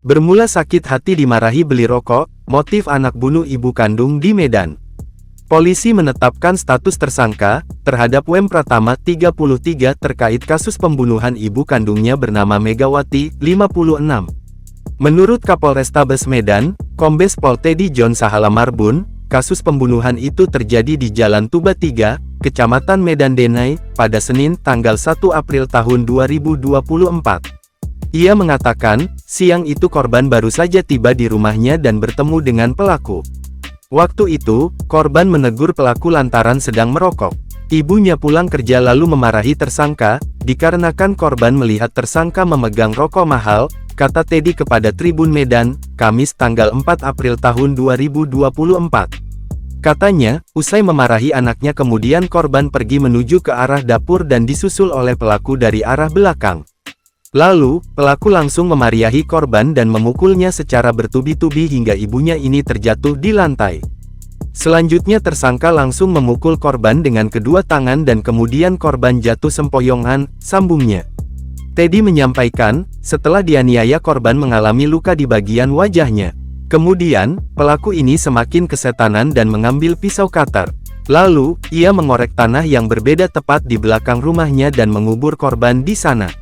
Bermula sakit hati dimarahi beli rokok, motif anak bunuh ibu kandung di Medan. Polisi menetapkan status tersangka terhadap Wem Pratama 33 terkait kasus pembunuhan ibu kandungnya bernama Megawati, 56. Menurut Kapolrestabes Medan, Kombes Pol Teddy John Sahala Marbun, kasus pembunuhan itu terjadi di Jalan Tuba 3, Kecamatan Medan Denai, pada Senin, tanggal 1 April tahun 2024. Ia mengatakan, siang itu korban baru saja tiba di rumahnya dan bertemu dengan pelaku. Waktu itu, korban menegur pelaku lantaran sedang merokok. Ibunya pulang kerja lalu memarahi tersangka, dikarenakan korban melihat tersangka memegang rokok mahal, kata Teddy kepada Tribun Medan, Kamis tanggal 4 April tahun 2024. Katanya, usai memarahi anaknya kemudian korban pergi menuju ke arah dapur dan disusul oleh pelaku dari arah belakang. Lalu, pelaku langsung memarahi korban dan memukulnya secara bertubi-tubi hingga ibunya ini terjatuh di lantai. Selanjutnya tersangka langsung memukul korban dengan kedua tangan dan kemudian korban jatuh sempoyongan, sambungnya. Teddy menyampaikan, setelah dianiaya korban mengalami luka di bagian wajahnya. Kemudian, pelaku ini semakin kesetanan dan mengambil pisau cutter. Lalu, ia mengorek tanah yang berbeda tepat di belakang rumahnya dan mengubur korban di sana.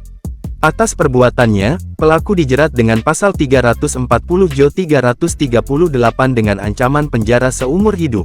Atas perbuatannya, pelaku dijerat dengan pasal 340 Jo 338 dengan ancaman penjara seumur hidup.